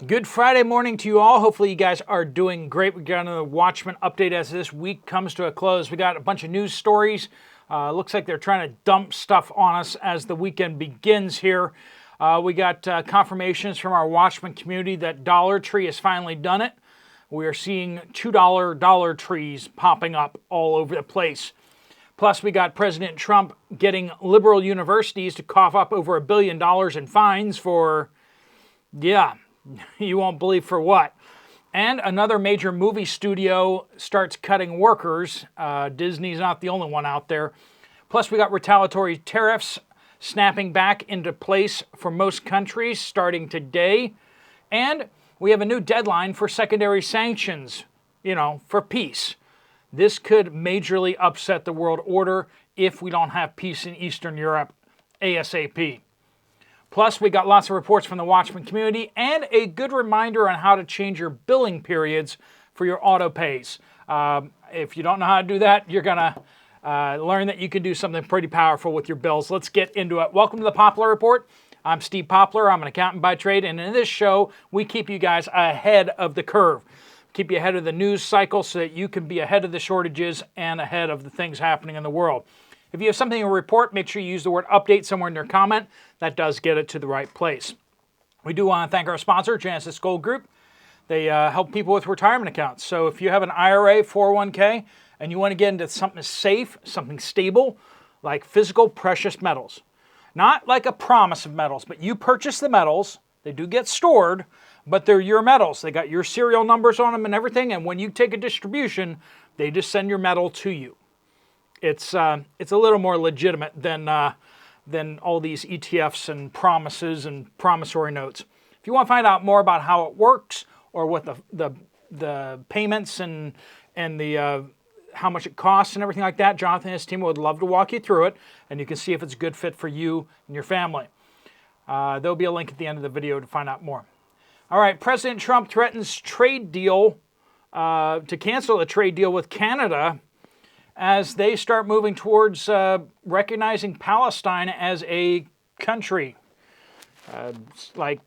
Good Friday morning to you all. Hopefully you guys are doing great. We got another Watchmen update as this week comes to a close. We got a bunch of news stories. Looks like they're trying to dump stuff on us as the weekend begins here. We got confirmations from our Watchmen community that Dollar Tree has finally done it. We are seeing $2 Dollar Trees popping up all over the place. Plus, we got President Trump getting liberal universities to cough up over $1 billion in fines for, you won't believe for what. And another major movie studio starts cutting workers. Disney's not the only one out there. Plus, we got retaliatory tariffs snapping back into place for most countries starting today. And we have a new deadline for secondary sanctions, for peace. This could majorly upset the world order if we don't have peace in Eastern Europe ASAP. Plus, we got lots of reports from the Watchmen community and a good reminder on how to change your billing periods for your auto pays. If you don't know how to do that, you're going to learn that you can do something pretty powerful with your bills. Let's get into it. Welcome to the Poplar Report. I'm Steve Poplar. I'm an accountant by trade, and in this show, we keep you guys ahead of the curve. Keep you ahead of the news cycle so that you can be ahead of the shortages and ahead of the things happening in the world. If you have something to report, make sure you use the word update somewhere in your comment. That does get it to the right place. We do want to thank our sponsor, Genesis Gold Group. They help people with retirement accounts. So if you have an IRA, 401k, and you want to get into something safe, something stable, like physical precious metals. Not like a promise of metals, but you purchase the metals. They do get stored, but they're your metals. They got your serial numbers on them and everything, and when you take a distribution, they just send your metal to you. It's a little more legitimate than all these ETFs and promises and promissory notes. If you want to find out more about how it works or what the payments and the how much it costs and everything like that, Jonathan and his team would love to walk you through it, and you can see if it's a good fit for you and your family. There'll be a link at the end of the video to find out more. All right, President Trump threatens trade deal to cancel a trade deal with Canada as they start moving towards recognizing Palestine as a country. It's like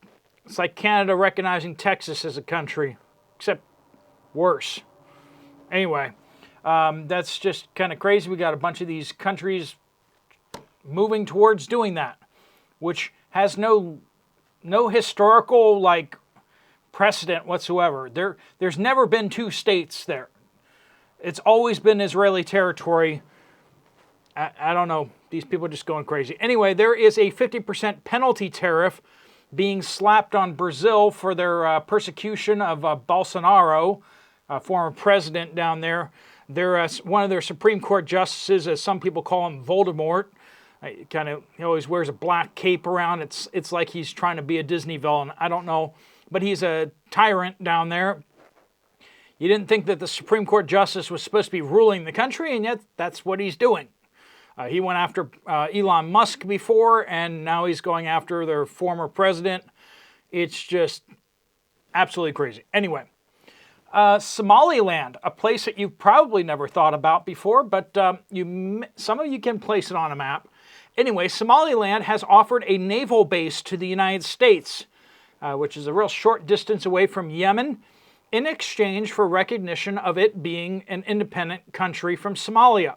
Canada recognizing Texas as a country, except worse. Anyway, that's just kind of crazy. We got a bunch of these countries moving towards doing that, which has no historical precedent whatsoever. There's never been two states there. It's always been Israeli territory. I don't know. These people are just going crazy. Anyway, there is a 50% penalty tariff being slapped on Brazil for their persecution of Bolsonaro, former president down there. They're one of their Supreme Court justices, as some people call him, Voldemort. He always wears a black cape around. It's like he's trying to be a Disney villain. I don't know. But he's a tyrant down there. You didn't think that the Supreme Court justice was supposed to be ruling the country, and yet that's what he's doing. He went after Elon Musk before, and now he's going after their former president. It's just absolutely crazy. Anyway, Somaliland, a place that you've probably never thought about before, but some of you can place it on a map. Anyway, Somaliland has offered a naval base to the United States, which is a real short distance away from Yemen, in exchange for recognition of it being an independent country from Somalia.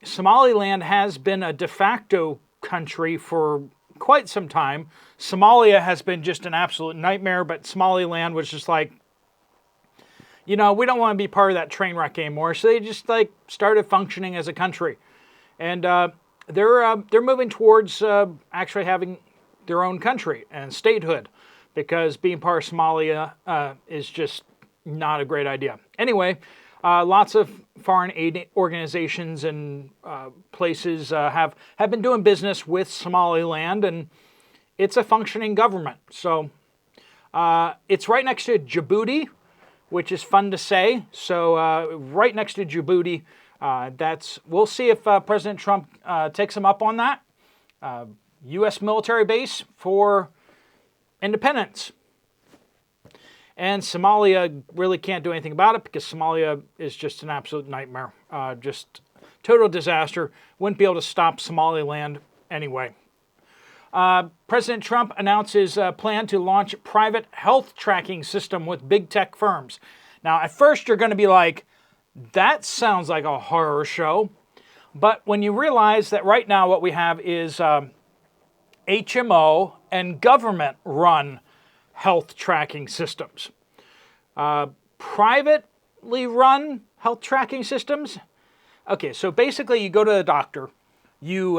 Somaliland has been a de facto country for quite some time. Somalia has been just an absolute nightmare, but Somaliland was just like, we don't want to be part of that train wreck anymore. So they just started functioning as a country. And they're moving towards actually having their own country and statehood, because being part of Somalia is just not a great idea. Anyway, lots of foreign aid organizations and places have been doing business with Somaliland, and it's a functioning government. So it's right next to Djibouti, which is fun to say. So right next to Djibouti, we'll see if President Trump takes him up on that. U.S. military base for independence. And Somalia really can't do anything about it because Somalia is just an absolute nightmare. Just total disaster. Wouldn't be able to stop Somaliland anyway. President Trump announces a plan to launch private health tracking system with big tech firms. Now, at first, you're going to be like, that sounds like a horror show. But when you realize that right now what we have is HMO and government-run health tracking systems. Privately run health tracking systems? Okay, so basically you go to the doctor, you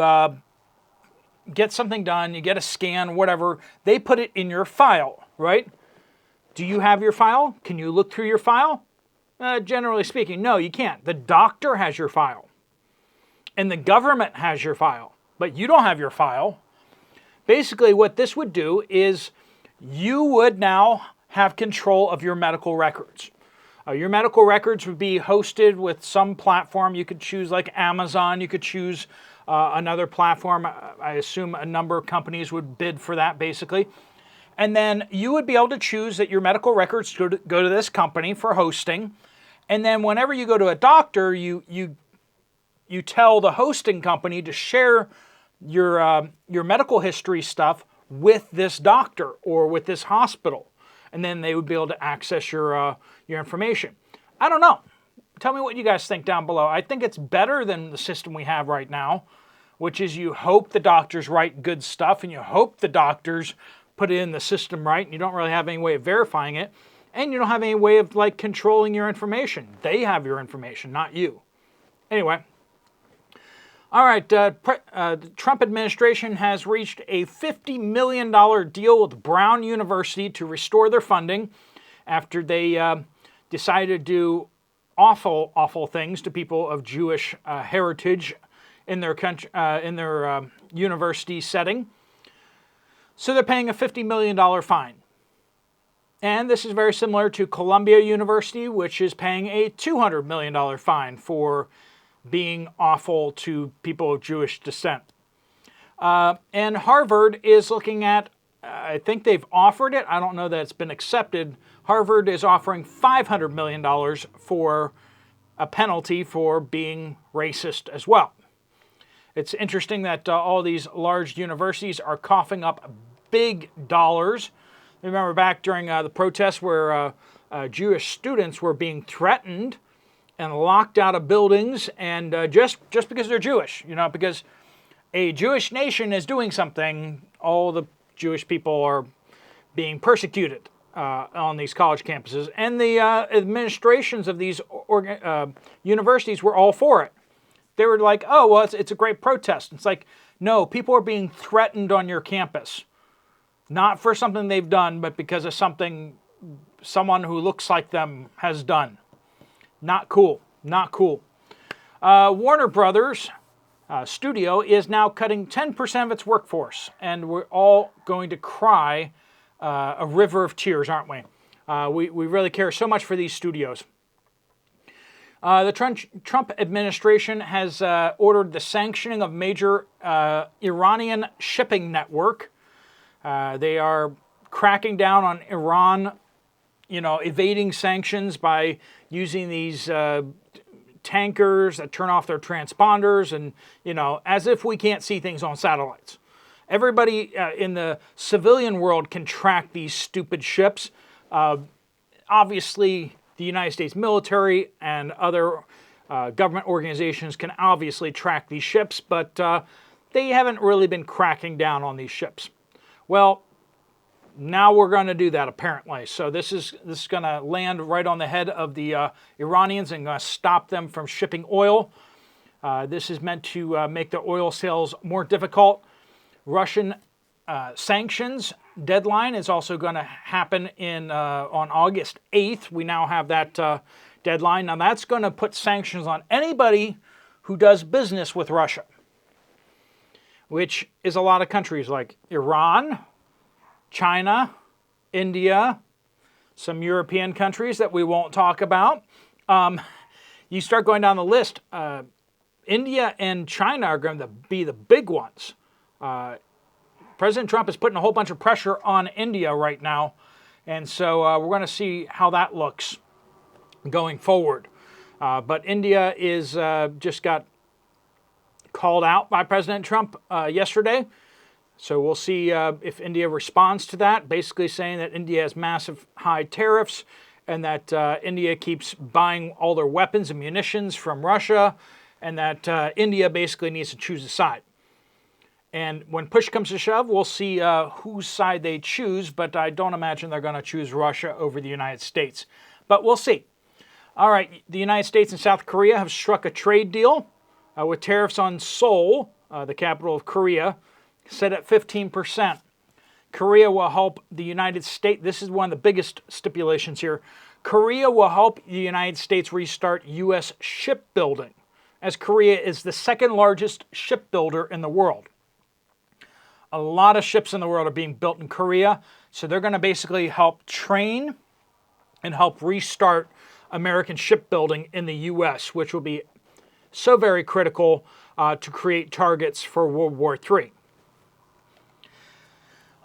get something done, you get a scan, whatever. They put it in your file, right? Do you have your file? Can you look through your file? Generally speaking, no, you can't. The doctor has your file. And the government has your file. But you don't have your file. Basically, what this would do is you would now have control of your medical records. Your medical records would be hosted with some platform. You could choose like Amazon. You could choose another platform. I assume a number of companies would bid for that, basically. And then you would be able to choose that your medical records go to this company for hosting. And then whenever you go to a doctor, you tell the hosting company to share your medical history stuff with this doctor or with this hospital. And then they would be able to access your information. I don't know. Tell me what you guys think down below. I think it's better than the system we have right now, which is you hope the doctors write good stuff and you hope the doctors put it in the system right, and you don't really have any way of verifying it, and you don't have any way of like controlling your information. They have your information, not you. Anyway. All right, the Trump administration has reached a $50 million deal with Brown University to restore their funding after they decided to do awful, awful things to people of Jewish heritage in their country, in their university setting. So they're paying a $50 million fine. And this is very similar to Columbia University, which is paying a $200 million fine for being awful to people of Jewish descent. And Harvard is looking at, I think they've offered it, I don't know that it's been accepted. Harvard is offering $500 million for a penalty for being racist as well. It's interesting that all these large universities are coughing up big dollars. Remember back during the protests where Jewish students were being threatened and locked out of buildings, and just because they're Jewish, because a Jewish nation is doing something, all the Jewish people are being persecuted on these college campuses, and the administrations of these universities were all for it. They were like, oh, well, it's a great protest. It's like, no, people are being threatened on your campus, not for something they've done, but because of something someone who looks like them has done. Not cool. Not cool. Warner Brothers studio is now cutting 10% of its workforce, and we're all going to cry a river of tears, aren't we? We really care so much for these studios. The Trump administration has ordered the sanctioning of major Iranian shipping network. They are cracking down on Iran, evading sanctions by using these tankers that turn off their transponders and, as if we can't see things on satellites. Everybody in the civilian world can track these stupid ships. Obviously, the United States military and other government organizations can obviously track these ships, but they haven't really been cracking down on these ships. Well, now we're going to do that, apparently. So this is going to land right on the head of the Iranians and going to stop them from shipping oil. This is meant to make the oil sales more difficult. Russian sanctions deadline is also going to happen on August 8th. We now have that deadline. Now that's going to put sanctions on anybody who does business with Russia, which is a lot of countries like Iran, China, India, some European countries that we won't talk about. You start going down the list, India and China are going to be the big ones. President Trump is putting a whole bunch of pressure on India right now, and so we're going to see how that looks going forward. But India just got called out by President Trump yesterday. So we'll see if India responds to that, basically saying that India has massive high tariffs and that India keeps buying all their weapons and munitions from Russia, and that India basically needs to choose a side. And when push comes to shove, we'll see whose side they choose, but I don't imagine they're going to choose Russia over the United States. But we'll see. All right, the United States and South Korea have struck a trade deal with tariffs on Seoul, the capital of Korea, set at 15%. Korea will help the United States. This is one of the biggest stipulations here. Korea will help the United States restart U.S. shipbuilding, as Korea is the second largest shipbuilder in the world. A lot of ships in the world are being built in Korea, so they're going to basically help train and help restart American shipbuilding in the U.S., which will be so very critical to create targets for World War III.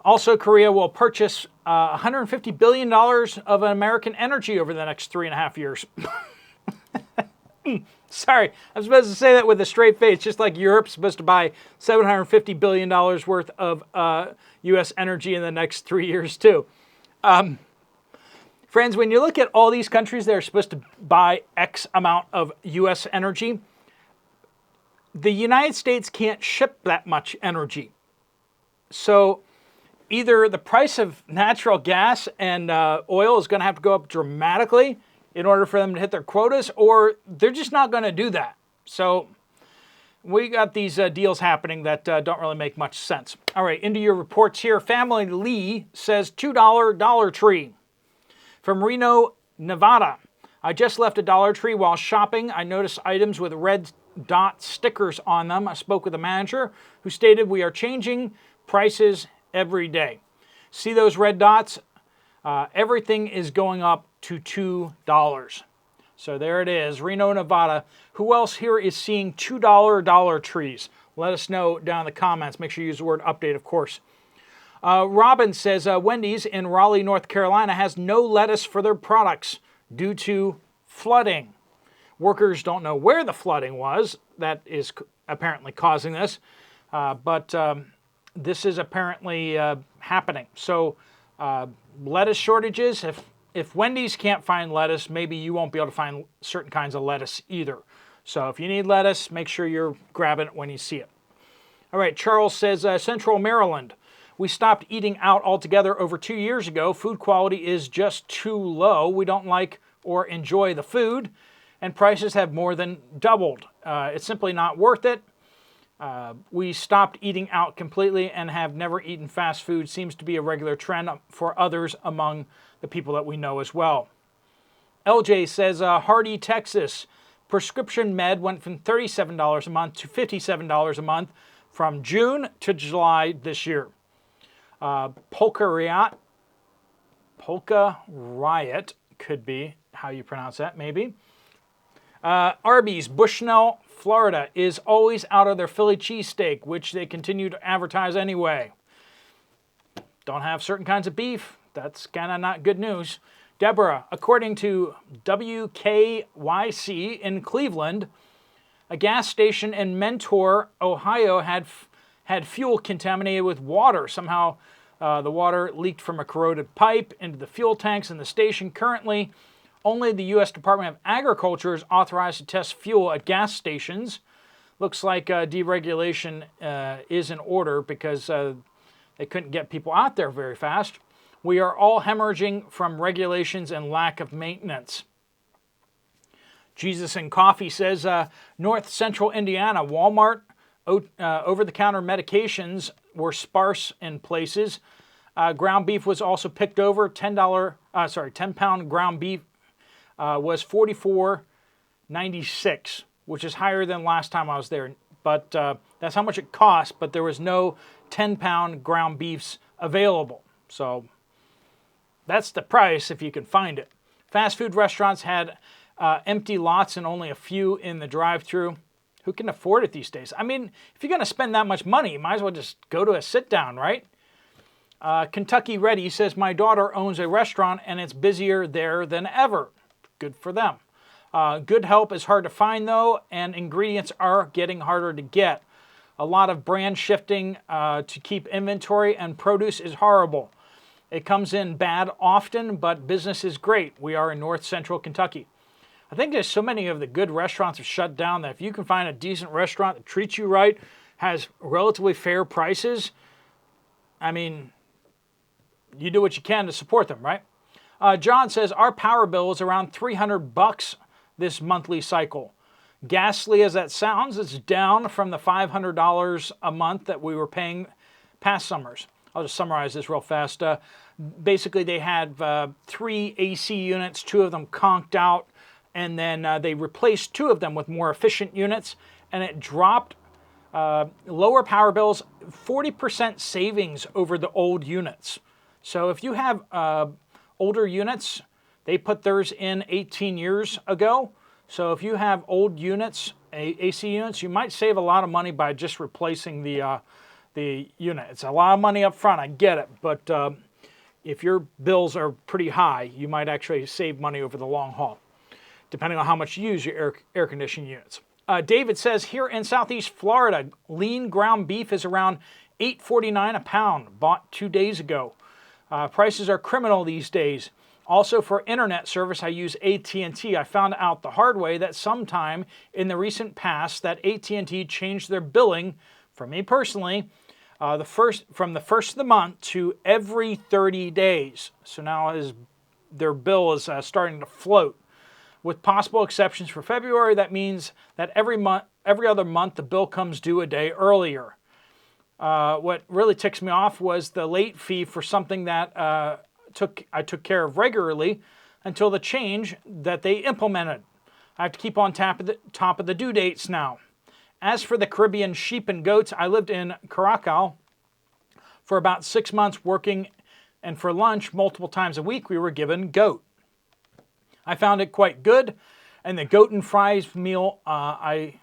Also, Korea will purchase $150 billion of American energy over the next 3.5 years. Sorry, I'm supposed to say that with a straight face, just like Europe's supposed to buy $750 billion worth of U.S. energy in the next 3 years, too. Friends, when you look at all these countries that are supposed to buy X amount of U.S. energy, the United States can't ship that much energy. So either the price of natural gas and oil is going to have to go up dramatically in order for them to hit their quotas, or they're just not going to do that. So we got these deals happening that don't really make much sense. All right, into your reports here. Family Lee says $2 Dollar Tree. From Reno, Nevada. I just left a Dollar Tree while shopping. I noticed items with red dot stickers on them. I spoke with the manager who stated we are changing prices every day. See those red dots? Everything is going up to $2. So there it is, Reno, Nevada. Who else here is seeing $2 Dollar Trees? Let us know down in the comments. Make sure you use the word update, of course. Robin says Wendy's in Raleigh, North Carolina has no lettuce for their products due to flooding. Workers don't know where the flooding was. That is apparently causing this. But this is apparently happening. So lettuce shortages. If Wendy's can't find lettuce, maybe you won't be able to find certain kinds of lettuce either. So if you need lettuce, make sure you're grabbing it when you see it. All right, Charles says Central Maryland. We stopped eating out altogether over 2 years ago. Food quality is just too low. We don't like or enjoy the food, and prices have more than doubled. It's simply not worth it. We stopped eating out completely and have never eaten fast food. Seems to be a regular trend for others among the people that we know as well. LJ says, Hardy, Texas. Prescription med went from $37 a month to $57 a month from June to July this year. Polka Riot could be how you pronounce that, maybe. Arby's, Bushnell, Florida, is always out of their Philly cheesesteak, which they continue to advertise anyway. Don't have certain kinds of beef. That's kind of not good news. Deborah, according to WKYC in Cleveland, a gas station in Mentor, Ohio, had fuel contaminated with water. Somehow the water leaked from a corroded pipe into the fuel tanks in the station. Currently, only the U.S. Department of Agriculture is authorized to test fuel at gas stations. Looks like deregulation is in order because they couldn't get people out there very fast. We are all hemorrhaging from regulations and lack of maintenance. Jesus and Coffee says, North Central Indiana, Walmart, over-the-counter medications were sparse in places. Ground beef was also picked over. 10-pound ground beef was $44.96, which is higher than last time I was there. But that's how much it cost, but there was no 10-pound ground beefs available. So that's the price if you can find it. Fast food restaurants had empty lots and only a few in the drive-thru. Who can afford it these days? I mean, if you're going to spend that much money, you might as well just go to a sit-down, right? Kentucky Ready says, my daughter owns a restaurant and it's busier there than ever. Good for them. Good help is hard to find, though, and ingredients are getting harder to get. A lot of brand shifting to keep inventory, and produce is horrible. It comes in bad often, but business is great. We are in north central Kentucky. I think there's so many of the good restaurants have shut down that if you can find a decent restaurant that treats you right, has relatively fair prices, I mean, you do what you can to support them, right? John says our power bill is around $300 this monthly cycle. Ghastly as that sounds, it's down from the $500 a month that we were paying past summers. I'll just summarize this real fast. Basically, they had 3 AC units, 2 of them conked out, and then they replaced 2 of them with more efficient units, and it dropped lower power bills, 40% savings over the old units. So if you have older units, they put theirs in 18 years ago. So if you have old units, AC units, you might save a lot of money by just replacing the unit. It's a lot of money up front, I get it, but if your bills are pretty high, you might actually save money over the long haul, depending on how much you use your air conditioning units. David says, here in Southeast Florida, lean ground beef is around $8.49 a pound, bought 2 days ago. Prices are criminal these days. Also, for internet service, I use AT&T. I found out the hard way that sometime in the recent past that AT&T changed their billing, for me personally, from the first of the month to every 30 days. So now their bill is starting to float. With possible exceptions for February, that means that every other month, the bill comes due a day earlier. What really ticks me off was the late fee for something that I took care of regularly until the change that they implemented. I have to keep on top of the due dates now. As for the Caribbean sheep and goats, I lived in Curacao for about 6 months working, and for lunch multiple times a week we were given goat. I found it quite good, and the goat and fries meal I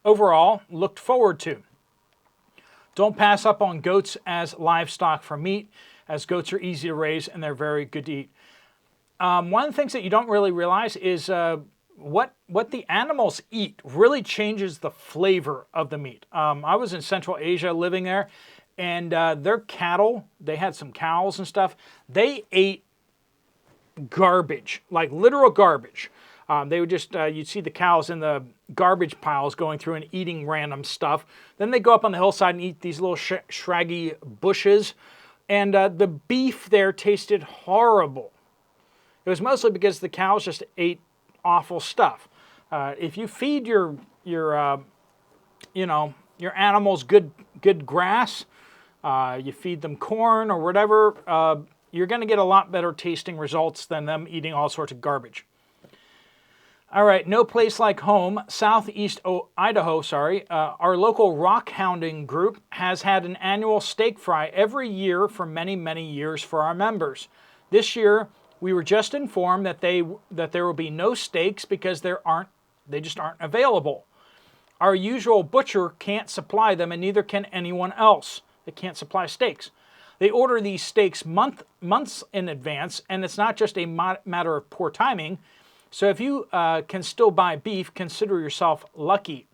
overall looked forward to. Don't pass up on goats as livestock for meat, as goats are easy to raise and they're very good to eat. One of the things that you don't really realize is what the animals eat really changes the flavor of the meat. I was in Central Asia living there, and their cattle, they had some cows and stuff, they ate garbage, like literal garbage. They would just, you'd see the cows in the garbage piles going through and eating random stuff. Then they go up on the hillside and eat these little shraggy bushes. And the beef there tasted horrible. It was mostly because the cows just ate awful stuff. If you feed your animals good grass, you feed them corn or whatever, you're going to get a lot better tasting results than them eating all sorts of garbage. All right, no place like home. Southeast Idaho, our local rock hounding group has had an annual steak fry every year for many, many years for our members. This year, we were just informed that there will be no steaks because they just aren't available. Our usual butcher can't supply them, and neither can anyone else. They can't supply steaks. They order these steaks months in advance, and it's not just a matter of poor timing. So if you can still buy beef, consider yourself lucky.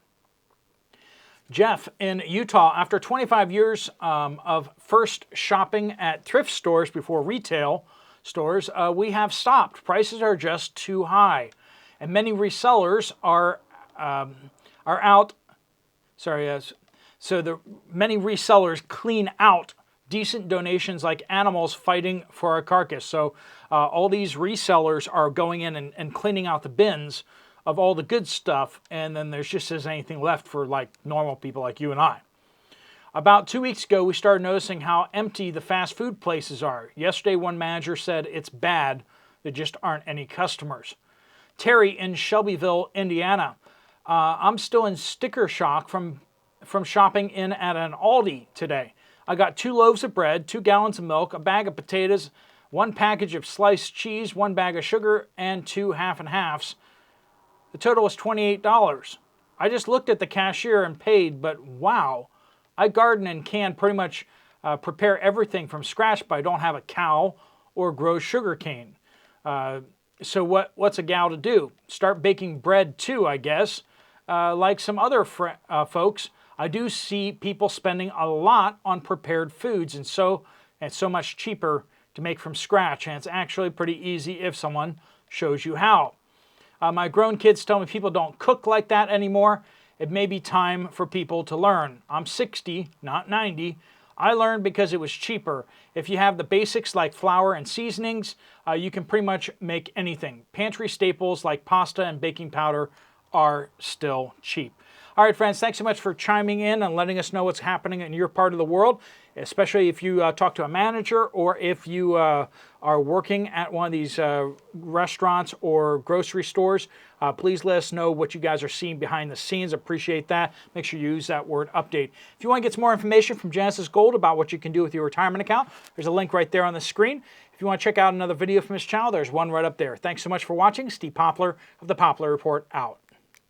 Jeff in Utah, after 25 years of first shopping at thrift stores before retail stores, we have stopped. Prices are just too high, and many resellers are out. So the many resellers clean out decent donations like animals fighting for a carcass. So all these resellers are going in and cleaning out the bins of all the good stuff, and then there's just isn't anything left for like normal people like you and I. About 2 weeks ago, we started noticing how empty the fast food places are. Yesterday, one manager said it's bad, there just aren't any customers. Terry in Shelbyville, Indiana. I'm still in sticker shock from shopping in at an Aldi today. I got 2 loaves of bread, 2 gallons of milk, a bag of potatoes, 1 package of sliced cheese, 1 bag of sugar, and 2 half and halves. The total was $28. I just looked at the cashier and paid, but wow. I garden and can pretty much prepare everything from scratch, but I don't have a cow or grow sugar cane. So what's a gal to do? Start baking bread too, I guess. like some other folks, I do see people spending a lot on prepared foods, and so it's so much cheaper to make from scratch, and it's actually pretty easy if someone shows you how. My grown kids tell me people don't cook like that anymore. It may be time for people to learn. I'm 60, not 90. I learned because it was cheaper. If you have the basics like flour and seasonings, you can pretty much make anything. Pantry staples like pasta and baking powder are still cheap. All right, friends, thanks so much for chiming in and letting us know what's happening in your part of the world, especially if you talk to a manager or if you are working at one of these restaurants or grocery stores. Please let us know what you guys are seeing behind the scenes. Appreciate that. Make sure you use that word update. If you want to get some more information from Genesis Gold about what you can do with your retirement account, there's a link right there on the screen. If you want to check out another video from this channel, there's one right up there. Thanks so much for watching. Steve Poplar of the Poplar Report out.